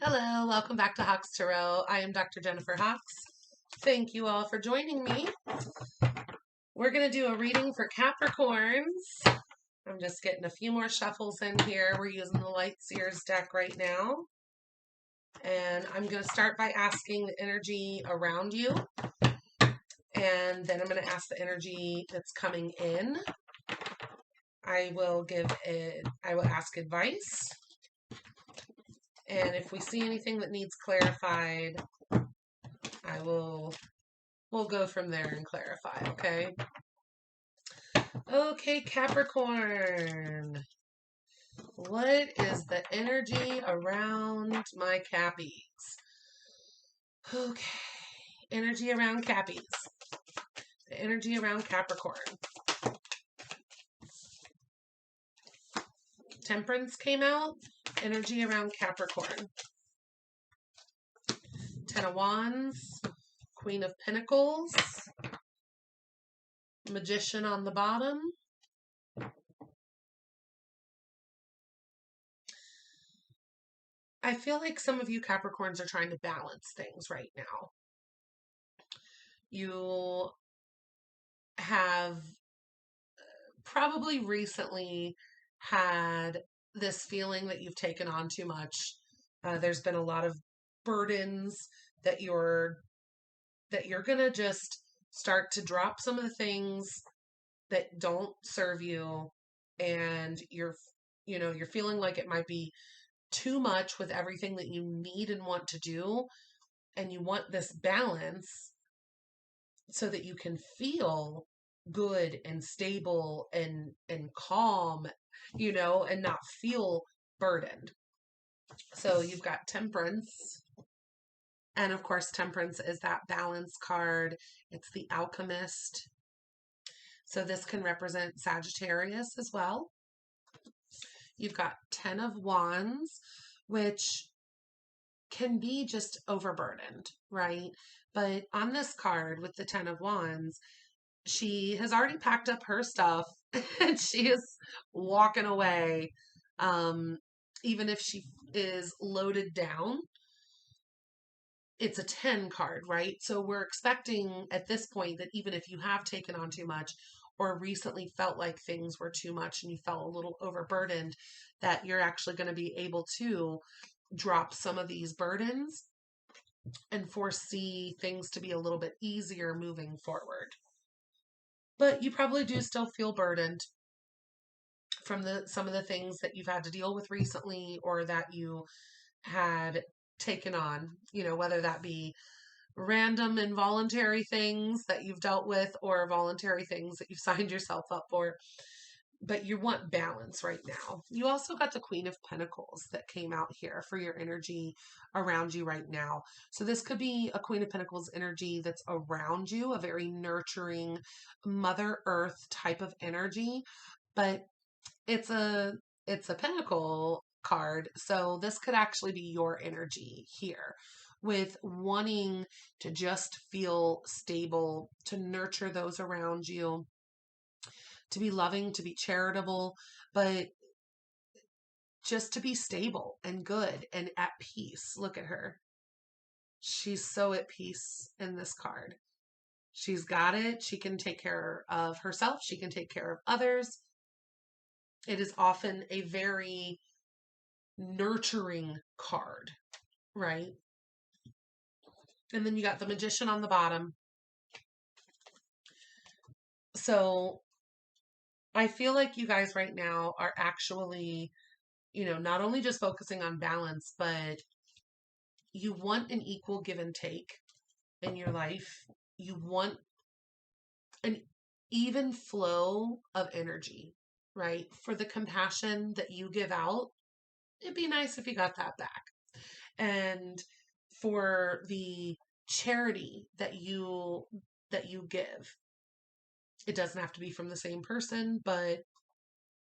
Hello, welcome back to Hawks Tarot. I am Dr. Jennifer Hawks. Thank you all for joining me. We're going to do a reading for Capricorns. I'm just getting a few more shuffles in here. We're using the Light Seers deck right now. And I'm going to start by asking the energy around you. And then I'm going to ask the energy that's coming in. I will ask advice. And if we see anything that needs clarified, we'll go from there and clarify, okay? Okay, Capricorn. What is the energy around my Cappies? Okay, energy around Cappies. The energy around Capricorn. Temperance came out. Energy around Capricorn. Ten of Wands. Queen of Pentacles. Magician on the bottom. I feel like some of you Capricorns are trying to balance things right now. You have probably recently had this feeling that you've taken on too much. There's been a lot of burdens that you're gonna just start to drop some of the things that don't serve you, and you're feeling like it might be too much with everything that you need and want to do, and you want this balance so that you can feel good and stable and calm, and not feel burdened. So you've got Temperance. And of course, Temperance is that balance card. It's the Alchemist. So this can represent Sagittarius as well. You've got Ten of Wands, which can be just overburdened, right? But on this card with the Ten of Wands, she has already packed up her stuff and she is walking away. Even if she is loaded down, it's a 10 card, right? So we're expecting at this point that even if you have taken on too much or recently felt like things were too much and you felt a little overburdened, that you're actually going to be able to drop some of these burdens and foresee things to be a little bit easier moving forward. But you probably do still feel burdened from some of the things that you've had to deal with recently or that you had taken on, whether that be random involuntary things that you've dealt with or voluntary things that you've signed yourself up for. But you want balance right now. You also got the Queen of Pentacles that came out here for your energy around you right now. So this could be a Queen of Pentacles energy that's around you, a very nurturing Mother Earth type of energy, but it's a pentacle card. So this could actually be your energy here with wanting to just feel stable, to nurture those around you, to be loving, to be charitable, but just to be stable and good and at peace. Look at her. She's so at peace in this card. She's got it. She can take care of herself. She can take care of others. It is often a very nurturing card, right? And then you got the Magician on the bottom. So I feel like you guys right now are actually, not only just focusing on balance, but you want an equal give and take in your life. You want an even flow of energy, right? For the compassion that you give out, it'd be nice if you got that back. And for the charity that you give, it doesn't have to be from the same person, but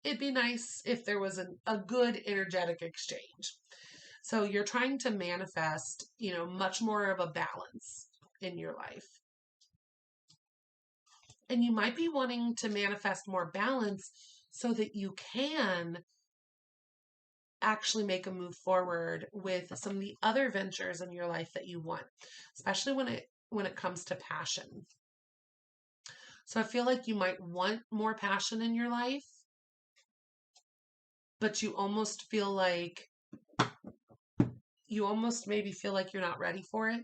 it'd be nice if there was a good energetic exchange. So you're trying to manifest, much more of a balance in your life. And you might be wanting to manifest more balance so that you can actually make a move forward with some of the other ventures in your life that you want, especially when it comes to passion. So I feel like you might want more passion in your life, but you almost maybe feel like you're not ready for it.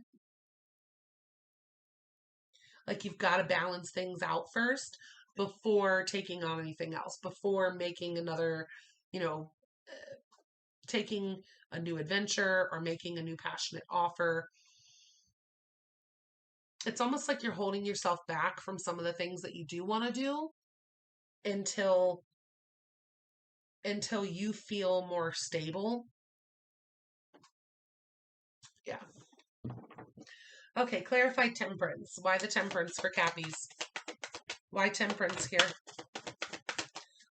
Like you've got to balance things out first before taking on anything else, before making another, you know, taking a new adventure or making a new passionate offer. It's almost like you're holding yourself back from some of the things that you do want to do until you feel more stable. Yeah. Okay, clarify temperance. Why the temperance for Cappies? Why temperance here?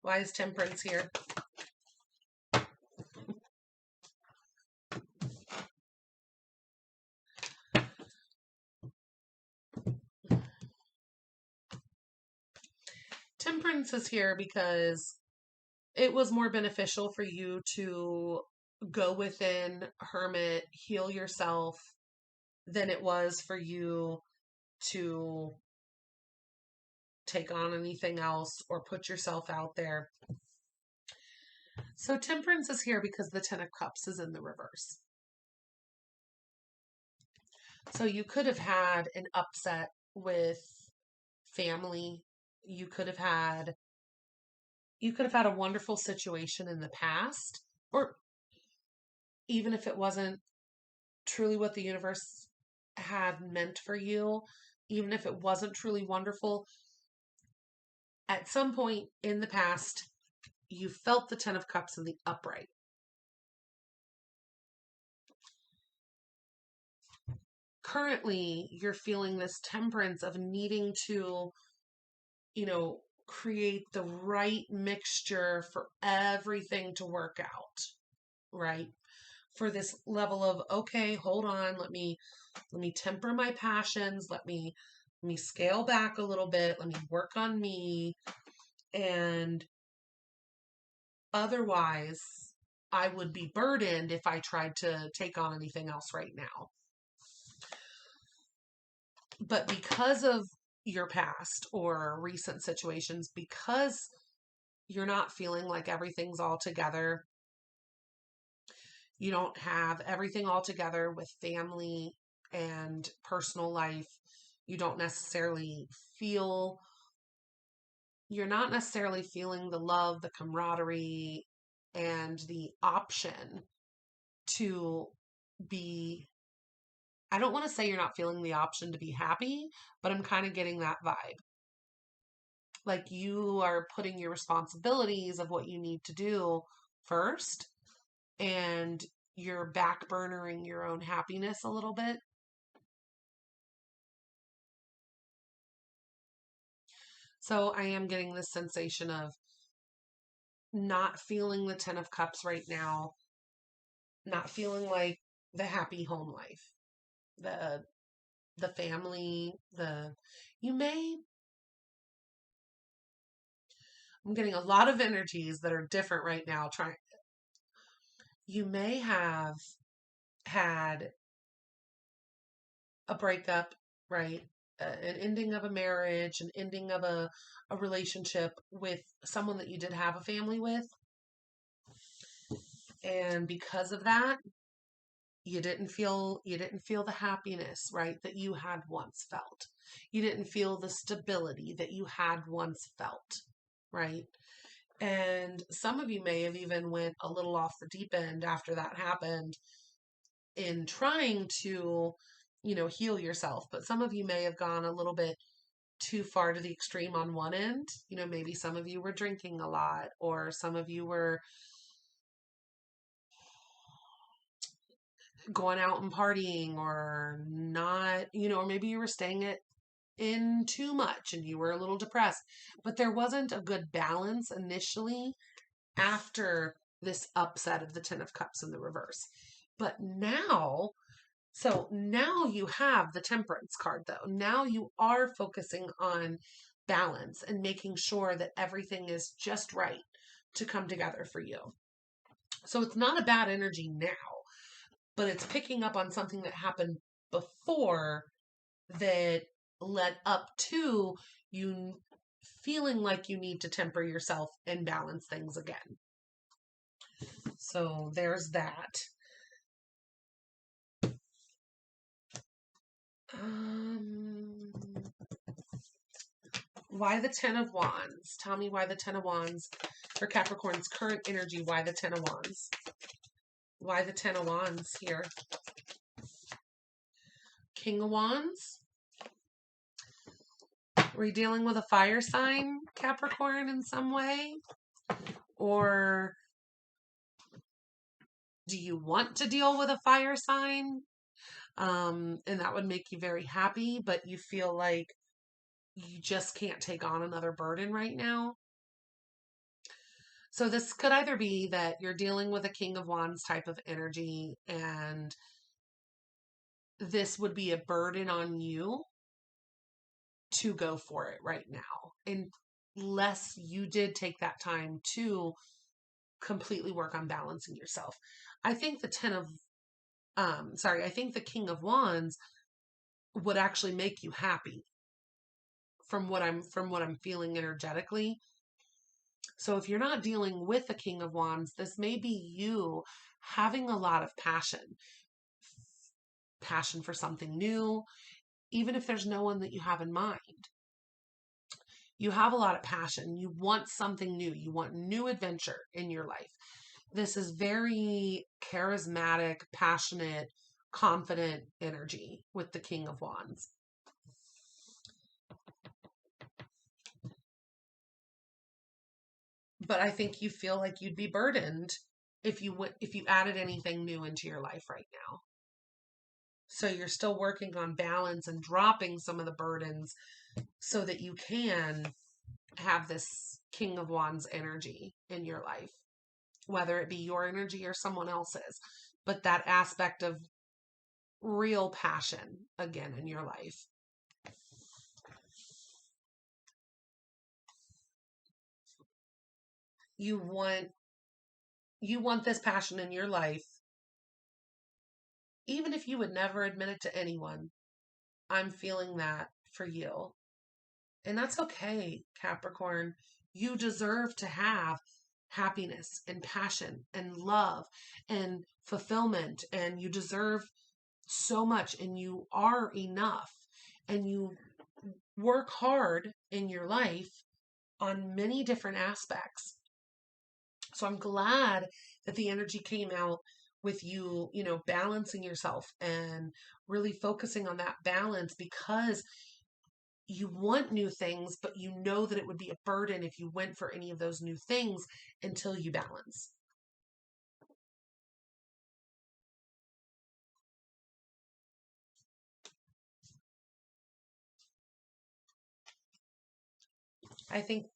Why is temperance here? Temperance is here because it was more beneficial for you to go within, hermit, heal yourself, than it was for you to take on anything else or put yourself out there. So temperance is here because the Ten of Cups is in the reverse. So you could have had an upset with family. You could have had a wonderful situation in the past, or even if it wasn't truly what the universe had meant for you, even if it wasn't truly wonderful, at some point in the past, you felt the Ten of Cups in the upright. Currently, you're feeling this temperance of needing to, create the right mixture for everything to work out, right? For this level of, okay, hold on, let me temper my passions, let me scale back a little bit, let me work on me, and otherwise I would be burdened if I tried to take on anything else right now. But because of your past or recent situations, because you're not feeling like everything's all together, you don't have everything all together with family and personal life, you don't necessarily feel, you're not necessarily feeling the love, the camaraderie, and the option to be, I don't want to say you're not feeling the option to be happy, but I'm kind of getting that vibe. Like you are putting your responsibilities of what you need to do first, and you're backburnering your own happiness a little bit. So I am getting this sensation of not feeling the Ten of Cups right now, not feeling like the happy home life, the family, I'm getting a lot of energies that are different right now. You may have had a breakup, right? An ending of a marriage, an ending of a relationship with someone that you did have a family with. And because of that, you didn't feel the happiness, right, that you had once felt. You didn't feel the stability that you had once felt, right? And some of you may have even went a little off the deep end after that happened in trying to, heal yourself. But some of you may have gone a little bit too far to the extreme on one end. Maybe some of you were drinking a lot, or some of you were going out and partying, or not, or maybe you were staying in too much and you were a little depressed. But there wasn't a good balance initially after this upset of the Ten of Cups in the reverse. But now, now you have the Temperance card, though. Now you are focusing on balance and making sure that everything is just right to come together for you. So it's not a bad energy now, but it's picking up on something that happened before that led up to you feeling like you need to temper yourself and balance things again. So there's that. Why the Ten of Wands? Tell me why the Ten of Wands for Capricorn's current energy. Why the Ten of Wands? Why the Ten of Wands here? King of Wands? Were you dealing with a fire sign, Capricorn, in some way? Or do you want to deal with a fire sign? And that would make you very happy, but you feel like you just can't take on another burden right now. So this could either be that you're dealing with a King of Wands type of energy, and this would be a burden on you to go for it right now, unless you did take that time to completely work on balancing yourself. I think the I think the King of Wands would actually make you happy from what I'm feeling energetically. So if you're not dealing with the King of Wands, this may be you having a lot of passion for something new, even if there's no one that you have in mind. You have a lot of passion. You want something new. You want new adventure in your life. This is very charismatic, passionate, confident energy with the King of Wands. But I think you feel like you'd be burdened if you added anything new into your life right now. So you're still working on balance and dropping some of the burdens so that you can have this King of Wands energy in your life, whether it be your energy or someone else's, but that aspect of real passion again in your life. You want this passion in your life, even if you would never admit it to anyone. I'm feeling that for you. And that's okay, Capricorn. You deserve to have happiness and passion and love and fulfillment, and you deserve so much, and you are enough, and you work hard in your life on many different aspects. So I'm glad that the energy came out with you, balancing yourself and really focusing on that balance, because you want new things, but you know that it would be a burden if you went for any of those new things until you balance. I think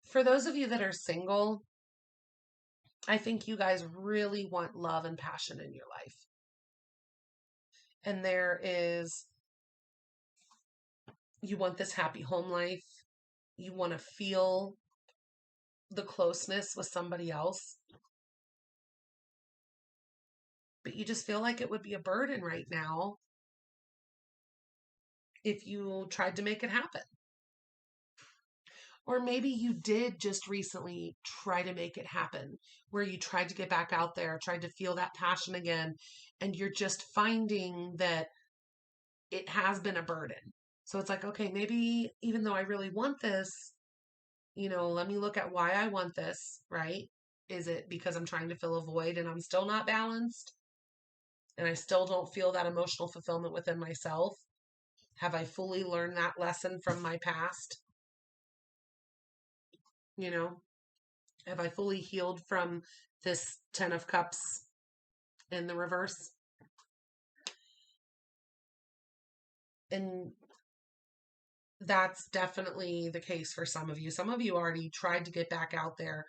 for those of you that are single, I think you guys really want love and passion in your life. And you want this happy home life. You want to feel the closeness with somebody else. But you just feel like it would be a burden right now if you tried to make it happen. Or maybe you did just recently try to make it happen, where you tried to get back out there, tried to feel that passion again, and you're just finding that it has been a burden. So it's like, okay, maybe even though I really want this, let me look at why I want this, right? Is it because I'm trying to fill a void and I'm still not balanced? And I still don't feel that emotional fulfillment within myself? Have I fully learned that lesson from my past? Have I fully healed from this 10 of Cups in the reverse? And that's definitely the case for some of you. Some of you already tried to get back out there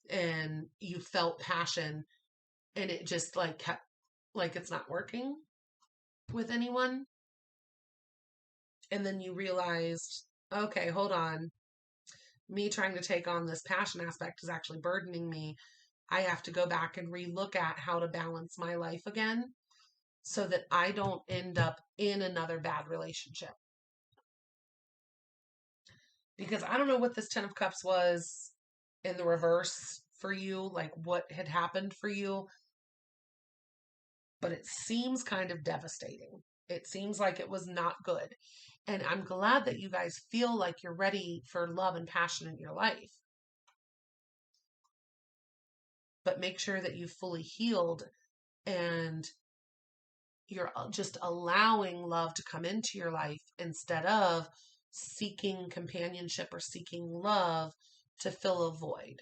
and you felt passion, and it just kept it's not working with anyone. And then you realized, okay, hold on. Me trying to take on this passion aspect is actually burdening me. I have to go back and relook at how to balance my life again so that I don't end up in another bad relationship. Because I don't know what this 10 of Cups was in the reverse for you, like what had happened for you, but it seems kind of devastating. It seems like it was not good. And I'm glad that you guys feel like you're ready for love and passion in your life. But make sure that you've fully healed and you're just allowing love to come into your life instead of seeking companionship or seeking love to fill a void.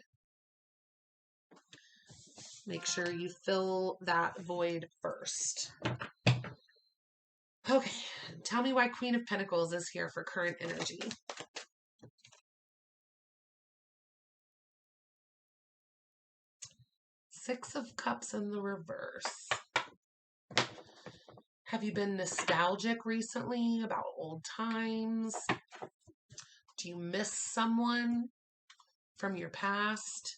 Make sure you fill that void first. Okay, tell me why Queen of Pentacles is here for current energy. Six of Cups in the reverse. Have you been nostalgic recently about old times? Do you miss someone from your past?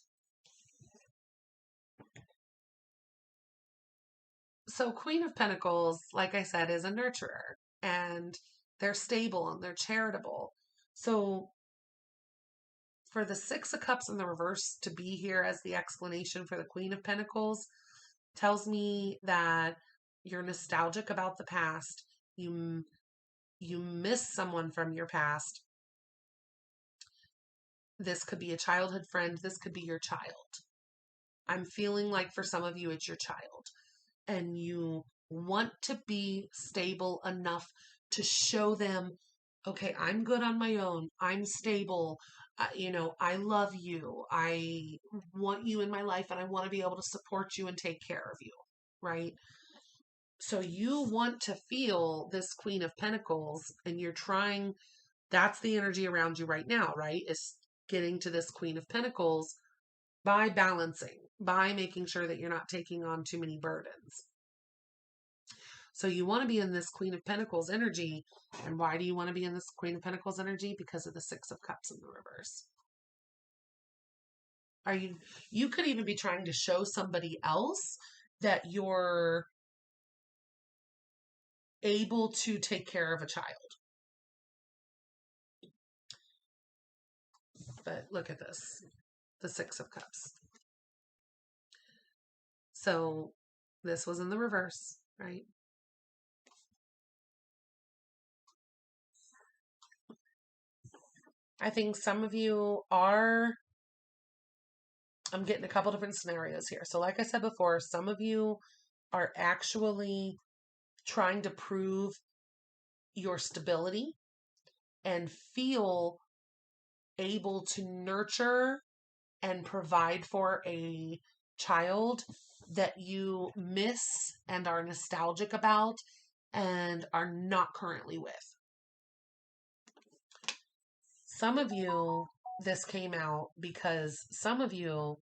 So Queen of Pentacles, like I said, is a nurturer, and they're stable and they're charitable. So for the Six of Cups in the reverse to be here as the explanation for the Queen of Pentacles tells me that you're nostalgic about the past. You miss someone from your past. This could be a childhood friend. This could be your child. I'm feeling like for some of you, it's your child. And you want to be stable enough to show them, okay, I'm good on my own. I'm stable. I love you. I want you in my life and I want to be able to support you and take care of you, right? So you want to feel this Queen of Pentacles and you're trying, that's the energy around you right now, right? Is getting to this Queen of Pentacles by balancing, by making sure that you're not taking on too many burdens. So you want to be in this Queen of Pentacles energy. And why do you want to be in this Queen of Pentacles energy? Because of the Six of Cups in the reverse. You could even be trying to show somebody else that you're able to take care of a child. But look at this, the Six of Cups. So this was in the reverse, right? I think some of you are, I'm getting a couple different scenarios here. So like I said before, some of you are actually trying to prove your stability and feel able to nurture and provide for a child that you miss and are nostalgic about and are not currently with. Some of you, this came out because some of you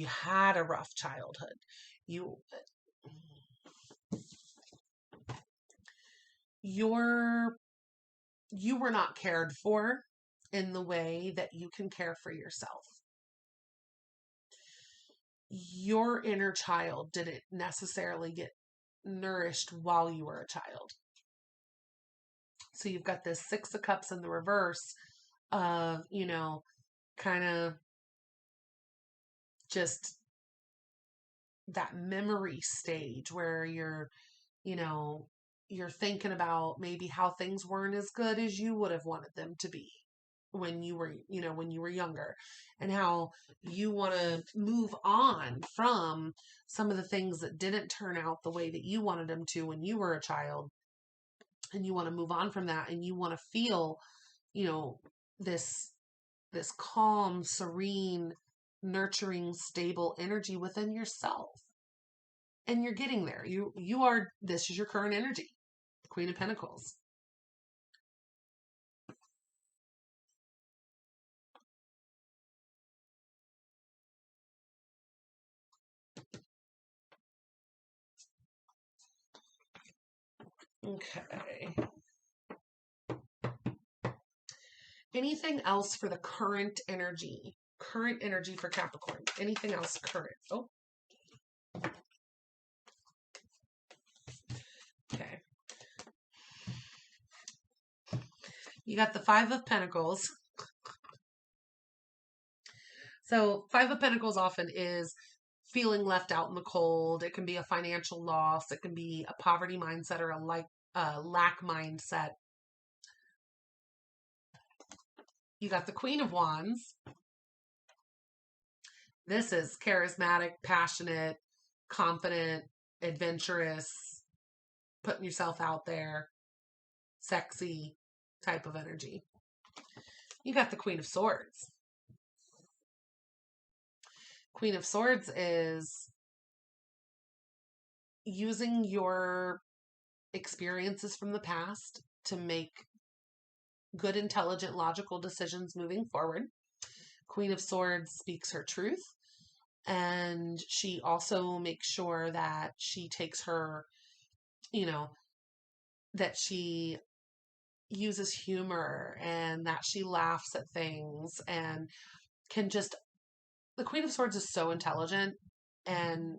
had a rough childhood. You were not cared for in the way that you can care for yourself. Your inner child didn't necessarily get nourished while you were a child. So you've got this Six of Cups in the reverse of, kind of just that memory stage where you're thinking about maybe how things weren't as good as you would have wanted them to be when you were younger, and how you want to move on from some of the things that didn't turn out the way that you wanted them to when you were a child, and you want to move on from that, and you want to feel, this calm, serene, nurturing, stable energy within yourself. And you're getting there. This is your current energy, Queen of Pentacles. Okay. Anything else for the current energy? Current energy for Capricorn. Anything else current? Oh, okay. You got the Five of Pentacles. So Five of Pentacles often is feeling left out in the cold. It can be a financial loss. It can be a poverty mindset or a lack mindset. You got the Queen of Wands. This is charismatic, passionate, confident, adventurous, putting yourself out there, sexy type of energy. You got the Queen of Swords. Queen of Swords is using your experiences from the past to make good, intelligent, logical decisions moving forward. Queen of Swords speaks her truth, and she also makes sure that she takes her, that she uses humor and that she laughs at things and can just, the Queen of Swords is so intelligent, and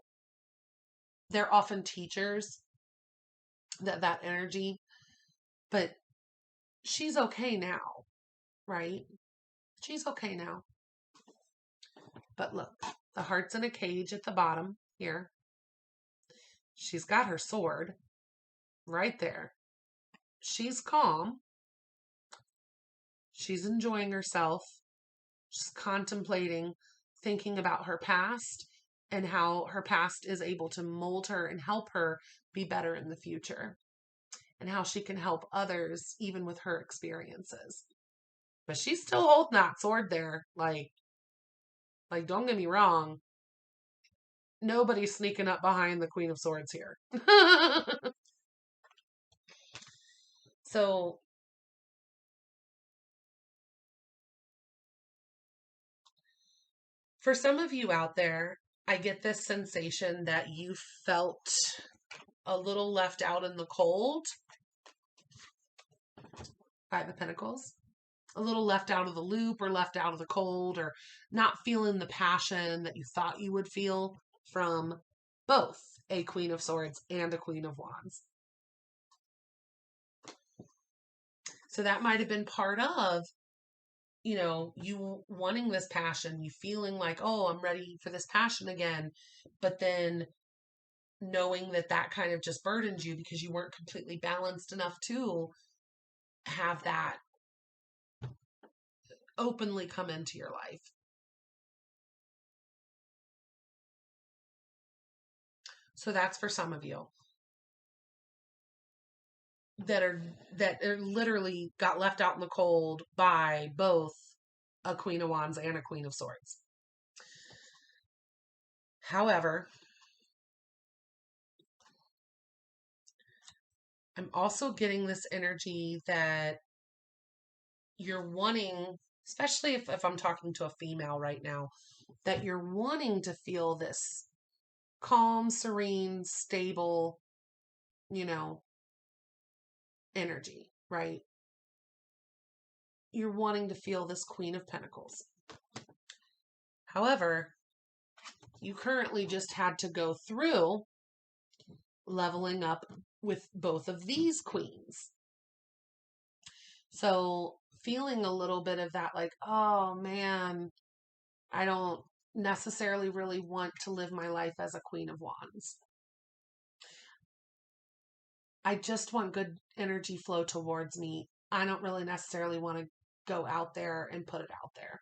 they're often teachers, that energy, but she's okay now, right? She's okay now. But look, the heart's in a cage at the bottom here. She's got her sword right there. She's calm. She's enjoying herself. She's contemplating, thinking about her past and how her past is able to mold her and help her be better in the future, and how she can help others even with her experiences. But she's still holding that sword there. Like don't get me wrong. Nobody's sneaking up behind the Queen of Swords here. So for some of you out there, I get this sensation that you felt a little left out in the cold. Five of Pentacles. A little left out of the loop or left out of the cold, or not feeling the passion that you thought you would feel from both a Queen of Swords and a Queen of Wands. So that might have been part of, you wanting this passion, you feeling like, oh, I'm ready for this passion again. But then knowing that kind of just burdened you because you weren't completely balanced enough to have that openly come into your life. So that's for some of you that are literally got left out in the cold by both a Queen of Wands and a Queen of Swords. However, I'm also getting this energy that you're wanting, especially if I'm talking to a female right now, that you're wanting to feel this calm, serene, stable, energy, right? You're wanting to feel this Queen of Pentacles. However, you currently just had to go through leveling up with both of these queens. So feeling a little bit of that, like, oh man, I don't necessarily really want to live my life as a Queen of Wands. I just want good energy flow towards me. I don't really necessarily want to go out there and put it out there.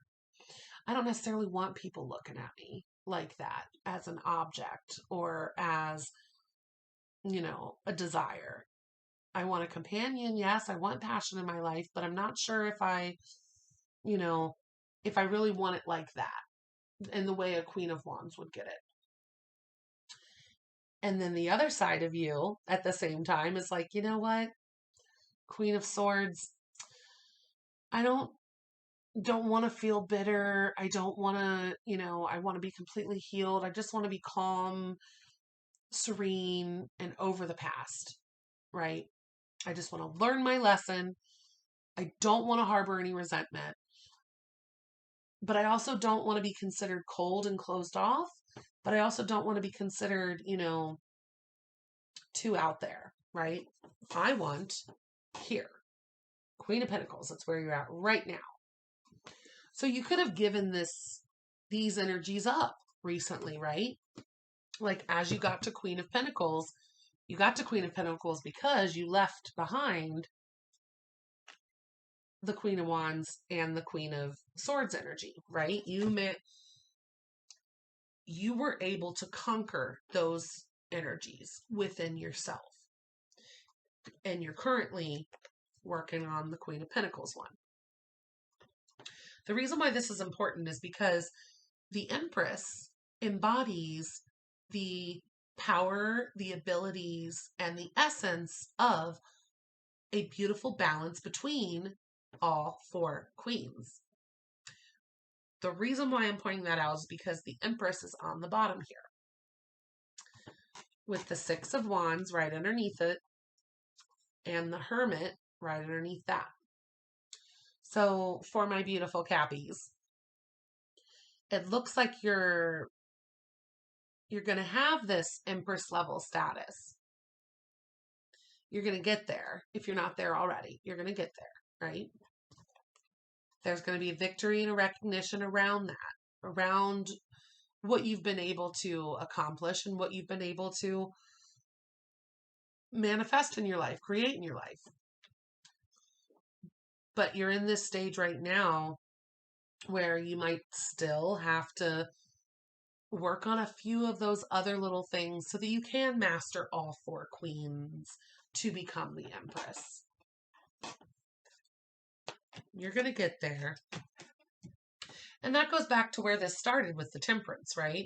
I don't necessarily want people looking at me like that as an object or as, a desire. I want a companion. Yes, I want passion in my life, but I'm not sure if I really want it like that in the way a Queen of Wands would get it. And then the other side of you at the same time is like, you know what? Queen of Swords, I don't want to feel bitter. I don't want to, I want to be completely healed. I just want to be calm, serene, and over the past, right? I just want to learn my lesson I don't want to harbor any resentment, but I also don't want to be considered cold and closed off, but I also don't want to be considered, too out there, right? I want here, Queen of Pentacles. That's where you're at right now. So you could have given these energies up recently, right? Like as you got to Queen of Pentacles, you got to Queen of Pentacles because you left behind the Queen of Wands and the Queen of Swords energy, right? You were able to conquer those energies within yourself. And you're currently working on the Queen of Pentacles one. The reason why this is important is because the Empress embodies the power, the abilities, and the essence of a beautiful balance between all four queens. The reason why I'm pointing that out is because the Empress is on the bottom here with the Six of Wands right underneath it and the Hermit right underneath that. So for my beautiful Cappies, it looks like you're going to have this Empress level status. You're going to get there. If you're not there already, you're going to get there, right? There's going to be a victory and a recognition around that, around what you've been able to accomplish and what you've been able to manifest in your life, create in your life. But you're in this stage right now where you might still have to work on a few of those other little things so that you can master all four queens to become the Empress. You're going to get there. And that goes back to where this started with the Temperance, right?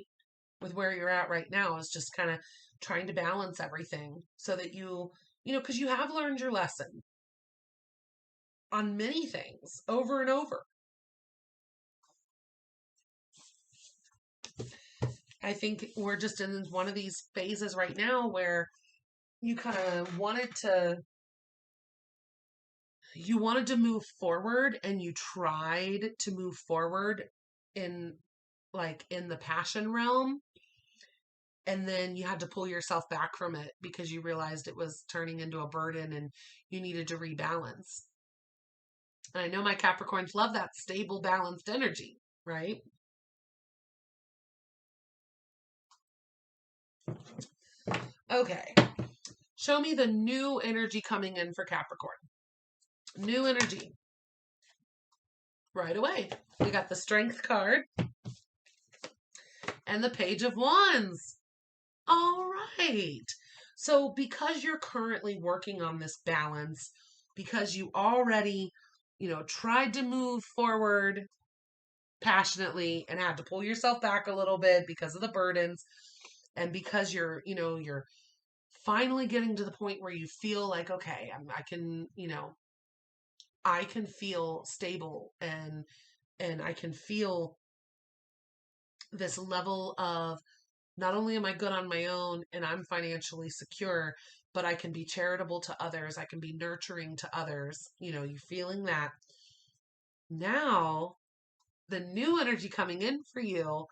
With where you're at right now is just kind of trying to balance everything so that because you have learned your lesson on many things over and over. I think we're just in one of these phases right now where you kind of wanted to move forward, and you tried to move forward in the passion realm, and then you had to pull yourself back from it because you realized it was turning into a burden and you needed to rebalance. And I know my Capricorns love that stable, balanced energy, right? Okay. Show me the new energy coming in for Capricorn. New energy. Right away. We got the Strength card and the Page of Wands. All right. So because you're currently working on this balance, because you already, tried to move forward passionately and had to pull yourself back a little bit because of the burdens, and because you're finally getting to the point where you feel like, okay, I can feel stable and I can feel this level of not only am I good on my own and I'm financially secure, but I can be charitable to others. I can be nurturing to others. You're feeling that. Now, the new energy coming in for you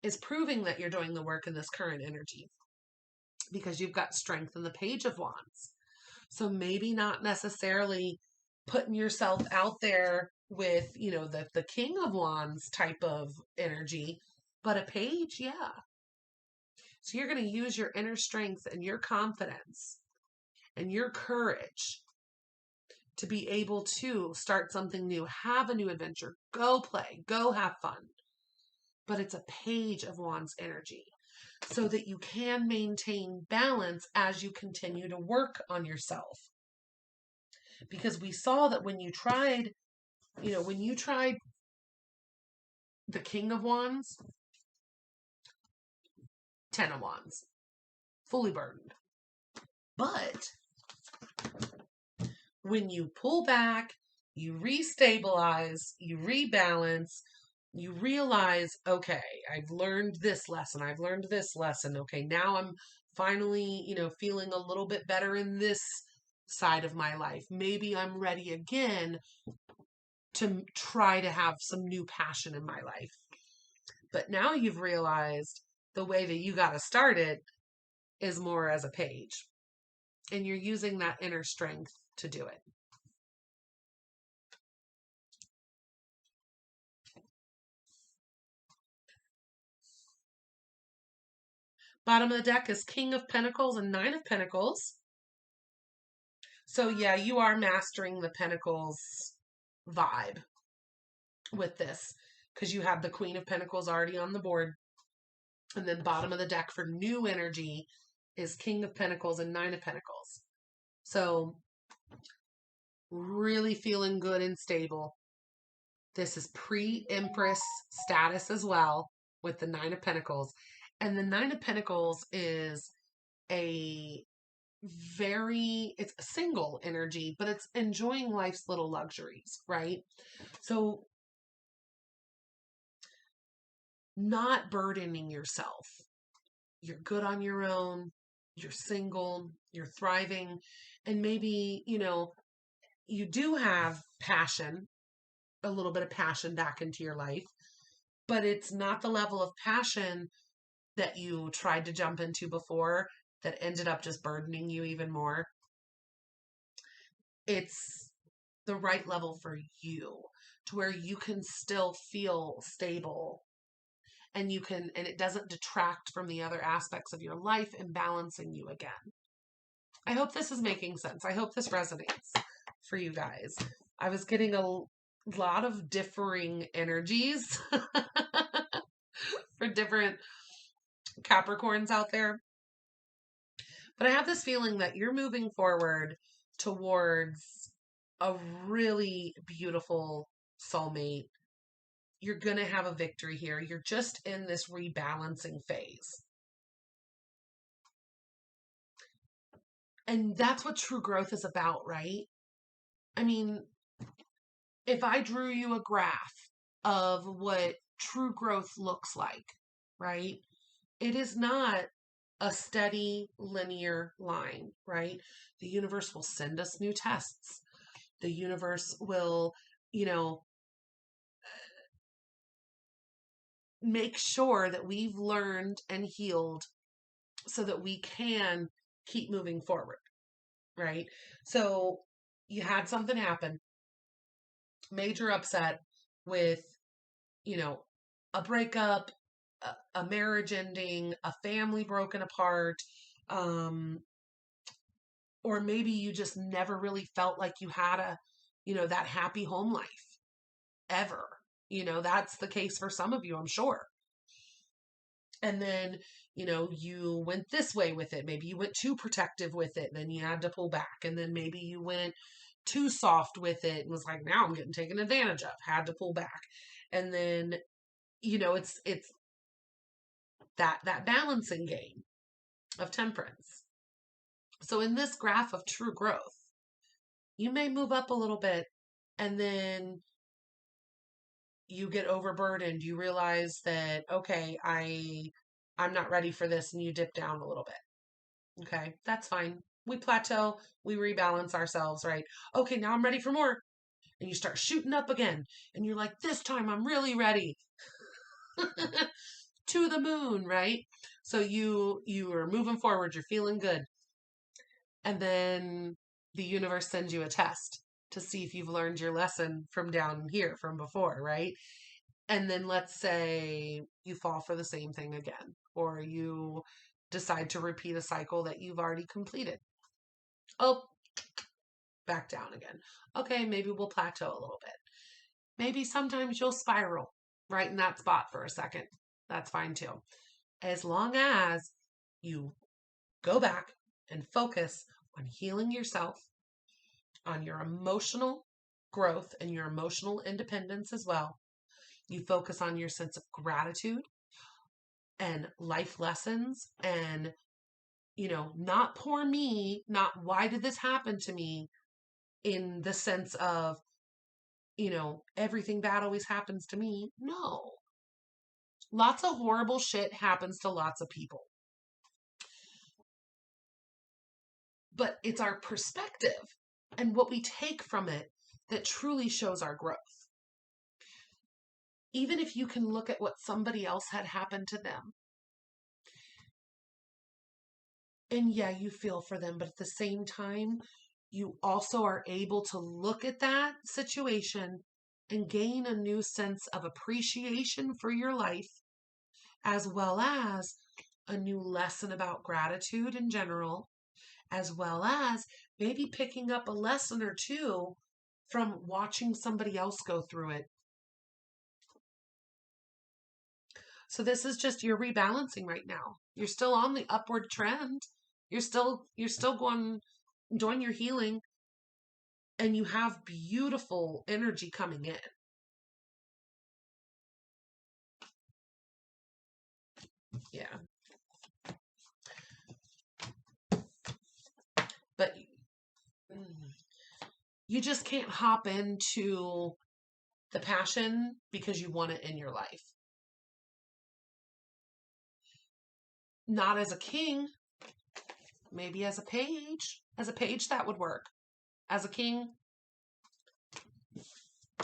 is proving that you're doing the work in this current energy because you've got Strength in the Page of Wands. So maybe not necessarily putting yourself out there with, the King of Wands type of energy, but a page, yeah. So you're going to use your inner strength and your confidence and your courage to be able to start something new, have a new adventure, go play, go have fun. But it's a Page of Wands energy so that you can maintain balance as you continue to work on yourself. Because we saw that when you tried the King of Wands, 10 of Wands, fully burdened. But when you pull back, you restabilize, you rebalance, you realize, okay, I've learned this lesson. I've learned this lesson. Okay, now I'm finally, feeling a little bit better in this side of my life. Maybe I'm ready again to try to have some new passion in my life. But now you've realized the way that you got to start it is more as a page. And you're using that inner strength to do it. Bottom of the deck is King of Pentacles and Nine of Pentacles. So yeah, you are mastering the Pentacles vibe with this because you have the Queen of Pentacles already on the board. And then bottom of the deck for new energy is King of Pentacles and Nine of Pentacles. So really feeling good and stable. This is pre-Empress status as well with the Nine of Pentacles. And the Nine of Pentacles is it's a single energy, but it's enjoying life's little luxuries, right? So not burdening yourself. You're good on your own. You're single. You're thriving. And maybe, you do have passion, a little bit of passion back into your life, but it's not the level of passion that you tried to jump into before that ended up just burdening you even more. It's the right level for you to where you can still feel stable and it doesn't detract from the other aspects of your life and balancing you again. I hope this is making sense. I hope this resonates for you guys. I was getting a lot of differing energies for different Capricorns out there. But I have this feeling that you're moving forward towards a really beautiful soulmate. You're going to have a victory here. You're just in this rebalancing phase. And that's what true growth is about, right? I mean, if I drew you a graph of what true growth looks like, right? It is not a steady linear line, right? The universe will send us new tests. The universe will, make sure that we've learned and healed so that we can keep moving forward, right? So you had something happen, major upset with, a breakup, a marriage ending, a family broken apart, or maybe you just never really felt like you had that happy home life ever. That's the case for some of you, I'm sure. And then, you went this way with it. Maybe you went too protective with it, and then you had to pull back. And then maybe you went too soft with it and was like, now I'm getting taken advantage of, had to pull back. And then, it's that balancing game of temperance. So in this graph of true growth, you may move up a little bit and then you get overburdened. You realize that, okay, I'm not ready for this, and you dip down a little bit. Okay, that's fine. We plateau, we rebalance ourselves, right? Okay, now I'm ready for more. And you start shooting up again. And you're like, this time I'm really ready. To the moon, right? So you are moving forward, you're feeling good. And then the universe sends you a test to see if you've learned your lesson from down here from before, right? And then let's say you fall for the same thing again, or you decide to repeat a cycle that you've already completed. Oh, back down again. Okay, maybe we'll plateau a little bit. Maybe sometimes you'll spiral right in that spot for a second. That's fine too. As long as you go back and focus on healing yourself, on your emotional growth and your emotional independence as well. You focus on your sense of gratitude and life lessons and, not poor me, not why did this happen to me, in the sense of, everything bad always happens to me. No. Lots of horrible shit happens to lots of people. But it's our perspective and what we take from it that truly shows our growth. Even if you can look at what somebody else had happen to them, and yeah, you feel for them, but at the same time, you also are able to look at that situation and gain a new sense of appreciation for your life, as well as a new lesson about gratitude in general, as well as maybe picking up a lesson or two from watching somebody else go through it. So this is just you're rebalancing right now. You're still on the upward trend. You're still going doing your healing, and you have beautiful energy coming in. Yeah. But you just can't hop into the passion because you want it in your life. Not as a king, maybe as a page. As a page, that would work. As a king,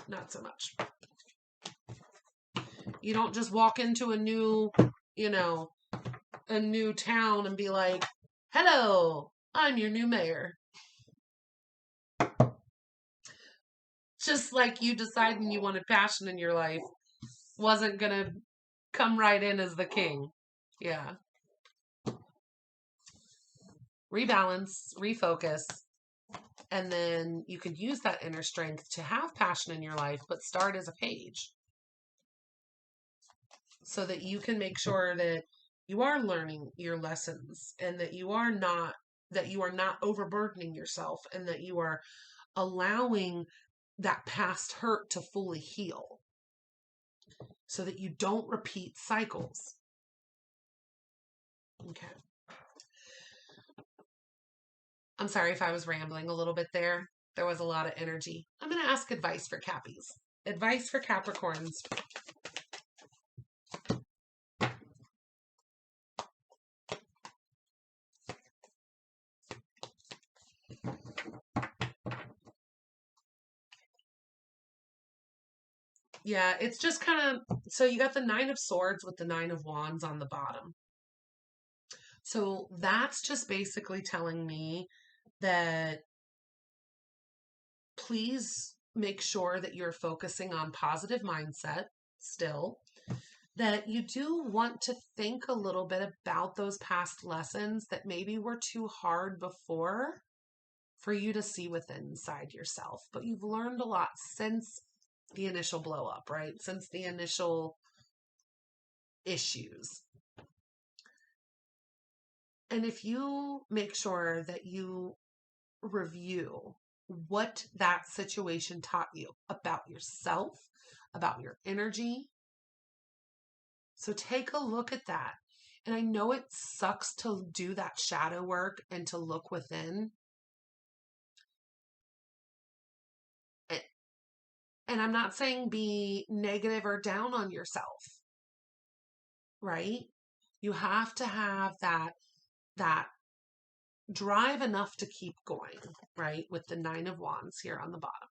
not so much. You don't just walk into a new town and be like, hello, I'm your new mayor. Just like you deciding you wanted passion in your life wasn't going to come right in as the king. Yeah. Rebalance, refocus, and then you can use that inner strength to have passion in your life, but start as a page so that you can make sure that you are learning your lessons and that you are not overburdening yourself, and that you are allowing that past hurt to fully heal so that you don't repeat cycles. Okay. I'm sorry if I was rambling a little bit there. There was a lot of energy. I'm going to ask advice for Cappies. Advice for Capricorns. Yeah, it's just kind of, so you got the Nine of Swords with the Nine of Wands on the bottom. So that's just basically telling me that please make sure that you're focusing on positive mindset still, that you do want to think a little bit about those past lessons that maybe were too hard before for you to see within inside yourself. But you've learned a lot since the initial blow up, right? Since the initial issues. And if you make sure that you review what that situation taught you about yourself, about your energy, so take a look at that. And I know it sucks to do that shadow work and to look within. And I'm not saying be negative or down on yourself, right? You have to have that drive enough to keep going, right? With the Nine of Wands here on the bottom.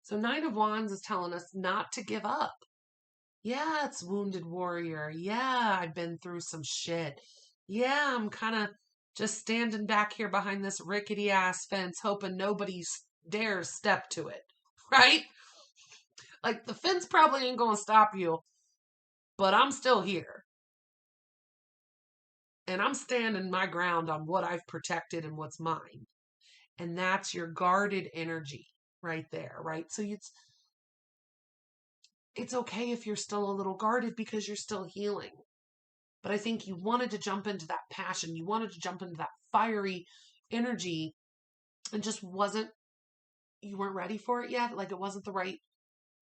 So Nine of Wands is telling us not to give up. Yeah, it's wounded warrior. Yeah, I've been through some shit. Yeah, I'm kind of just standing back here behind this rickety ass fence hoping nobody dares step to it, right? Like the fence probably ain't going to stop you, but I'm still here. And I'm standing my ground on what I've protected and what's mine. And that's your guarded energy right there, right? So it's okay if you're still a little guarded because you're still healing. But I think you wanted to jump into that passion. You wanted to jump into that fiery energy and just you weren't ready for it yet. Like it wasn't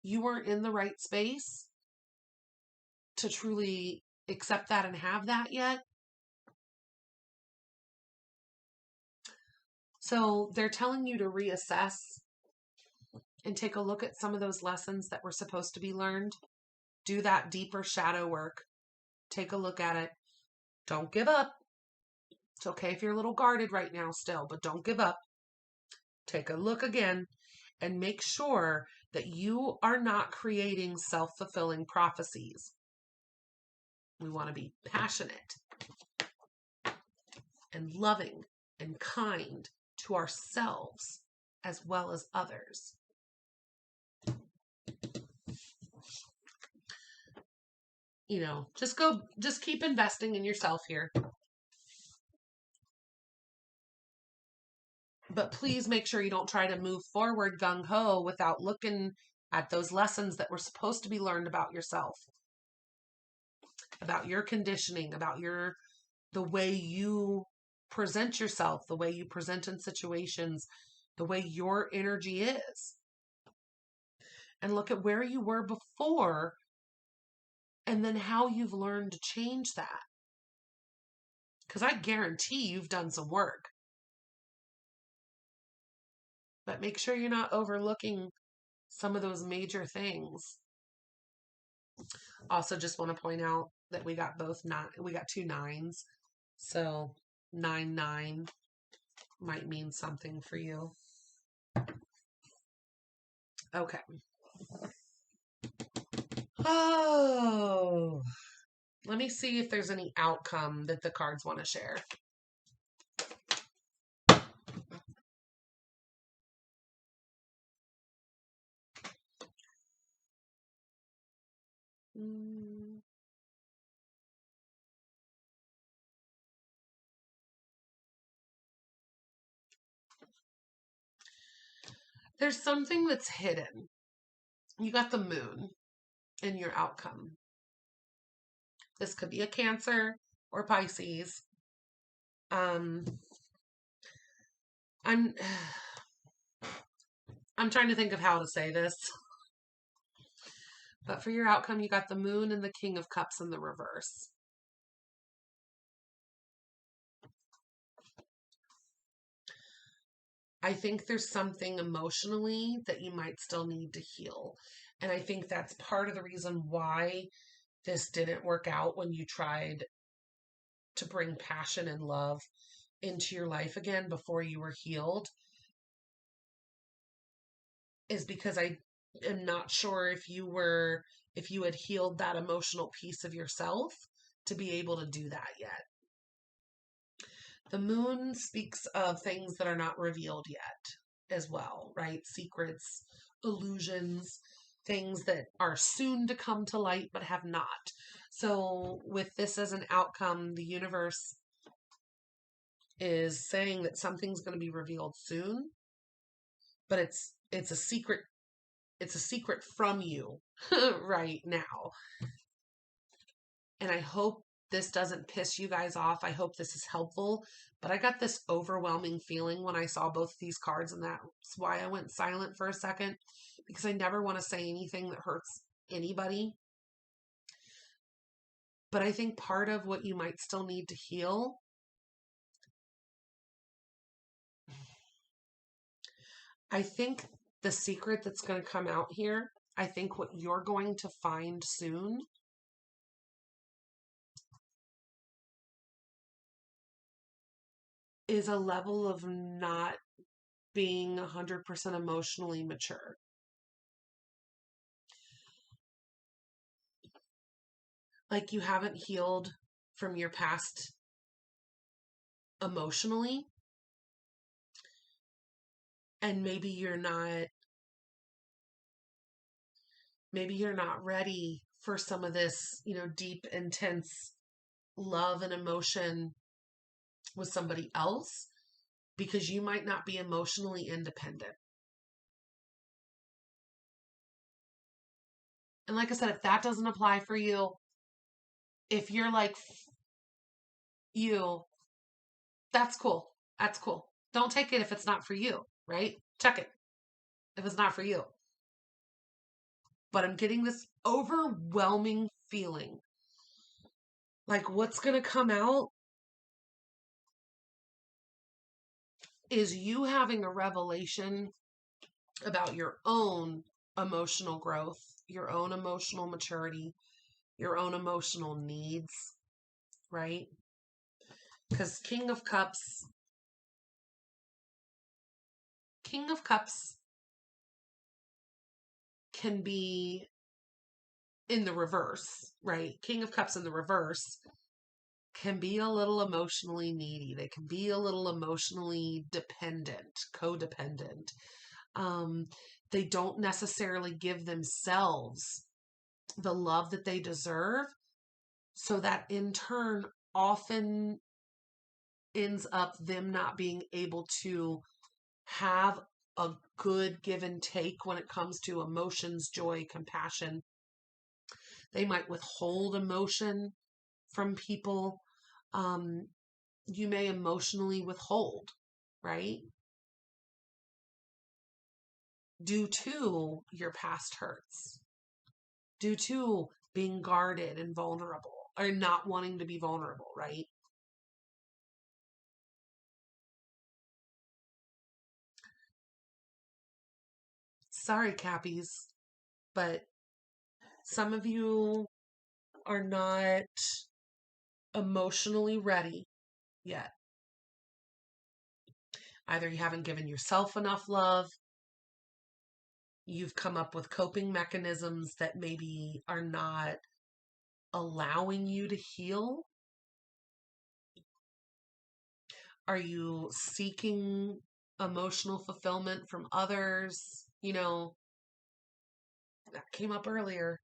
you weren't in the right space to truly accept that and have that yet. So they're telling you to reassess and take a look at some of those lessons that were supposed to be learned. Do that deeper shadow work. Take a look at it. Don't give up. It's okay if you're a little guarded right now still, but don't give up. Take a look again and make sure that you are not creating self-fulfilling prophecies. We want to be passionate and loving and kind to ourselves as well as others. You know, just keep investing in yourself here. But please make sure you don't try to move forward gung-ho without looking at those lessons that were supposed to be learned about yourself, about your conditioning, about the way you present yourself, the way you present in situations, the way your energy is. And look at where you were before and then how you've learned to change that. Because I guarantee you've done some work. But make sure you're not overlooking some of those major things. Also, just want to point out that we got two nines. So 9-9 might mean something for you. Okay. Oh, let me see if there's any outcome that the cards want to share. There's something that's hidden. You got the moon in your outcome. This could be a Cancer or Pisces. I'm trying to think of how to say this. But for your outcome, you got the moon and the King of Cups in the reverse. I think there's something emotionally that you might still need to heal. And I think that's part of the reason why this didn't work out when you tried to bring passion and love into your life again before you were healed, is because I am not sure if you had healed that emotional piece of yourself to be able to do that yet. The moon speaks of things that are not revealed yet as well, right? Secrets, illusions, things that are soon to come to light but have not. So with this as an outcome, the universe is saying that something's going to be revealed soon, but it's a secret. It's a secret from you right now. And I hope this doesn't piss you guys off. I hope this is helpful. But I got this overwhelming feeling when I saw both of these cards, and that's why I went silent for a second, because I never want to say anything that hurts anybody. But I think part of what you might still need to heal, I think the secret that's going to come out here, I think what you're going to find soon is a level of not being 100% emotionally mature. Like you haven't healed from your past emotionally, and maybe you're not ready for some of this, deep, intense love and emotion with somebody else, because you might not be emotionally independent. And like I said, if that doesn't apply for you, if you're like you, that's cool. That's cool. Don't take it if it's not for you, right? Check it if it's not for you. But I'm getting this overwhelming feeling like what's going to come out is you having a revelation about your own emotional growth, your own emotional maturity, your own emotional needs, right? Because King of Cups can be in the reverse, right? King of Cups in the reverse can be a little emotionally needy. They can be a little emotionally dependent, codependent. Um, they don't necessarily give themselves the love that they deserve. So that in turn often ends up them not being able to have a good give and take when it comes to emotions, joy, compassion. They might withhold emotion from people. Um, you may emotionally withhold, right? Due to your past hurts, due to being guarded and vulnerable or not wanting to be vulnerable, right? Sorry, Cappies, but some of you are not emotionally ready yet. Either you haven't given yourself enough love, you've come up with coping mechanisms that maybe are not allowing you to heal. Are you seeking emotional fulfillment from others? That came up earlier.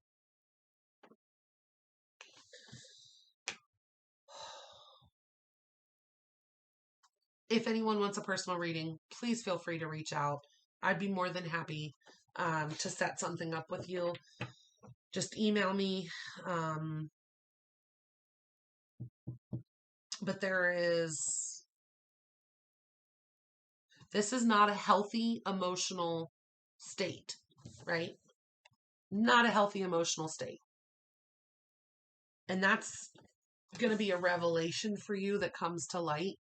If anyone wants a personal reading, please feel free to reach out. I'd be more than happy to set something up with you. Just email me. But this is not a healthy emotional state, right? Not a healthy emotional state. And that's going to be a revelation for you that comes to light.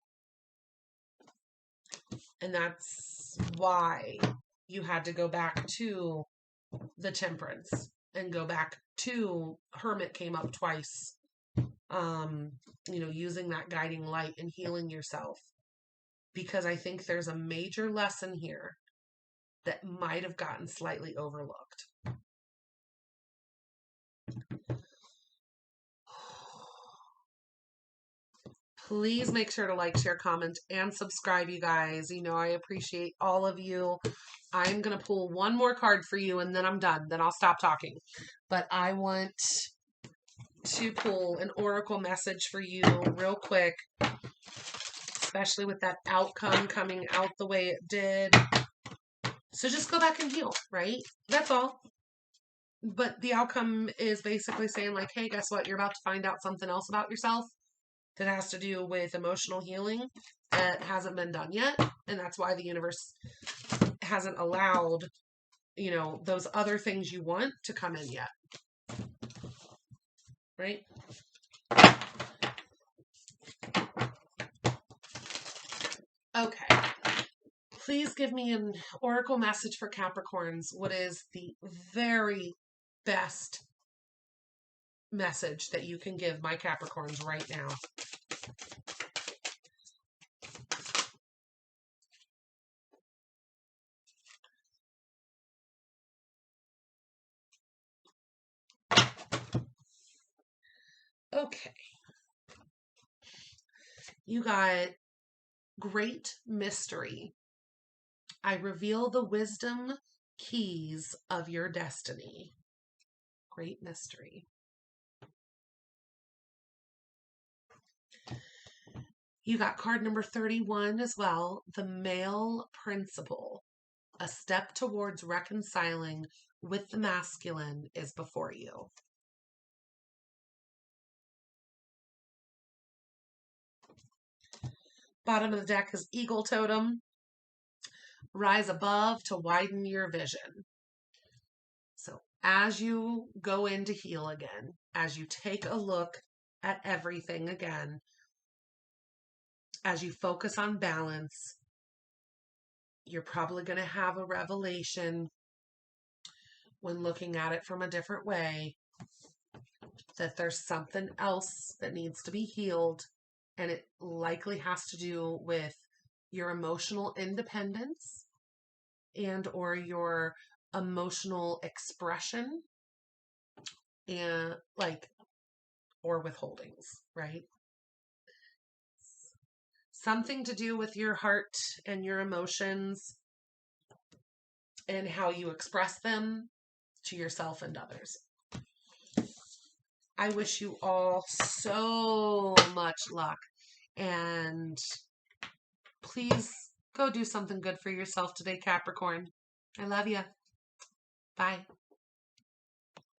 And that's why you had to go back to the Temperance and go back to Hermit came up twice. Using that guiding light and healing yourself. Because I think there's a major lesson here that might have gotten slightly overlooked. Please make sure to like, share, comment, and subscribe, you guys. I appreciate all of you. I'm going to pull one more card for you and then I'm done. Then I'll stop talking. But I want to pull an oracle message for you real quick, especially with that outcome coming out the way it did. So just go back and heal, right? That's all. But the outcome is basically saying like, hey, guess what? You're about to find out something else about yourself that has to do with emotional healing that hasn't been done yet. And that's why the universe hasn't allowed, those other things you want to come in yet. Right? Okay. Please give me an oracle message for Capricorns. What is the very best message that you can give my Capricorns right now? Okay. You got great mystery. I reveal the wisdom keys of your destiny. Great mystery. You got card number 31 as well. The male principle. A step towards reconciling with the masculine is before you. Bottom of the deck is Eagle Totem. Rise above to widen your vision. So as you go in to heal again, as you take a look at everything again, as you focus on balance, you're probably going to have a revelation when looking at it from a different way that there's something else that needs to be healed and it likely has to do with your emotional independence and or your emotional expression and like or withholdings, right? Something to do with your heart and your emotions and how you express them to yourself and others. I wish you all so much luck, and please go do something good for yourself today, Capricorn. I love you. Bye.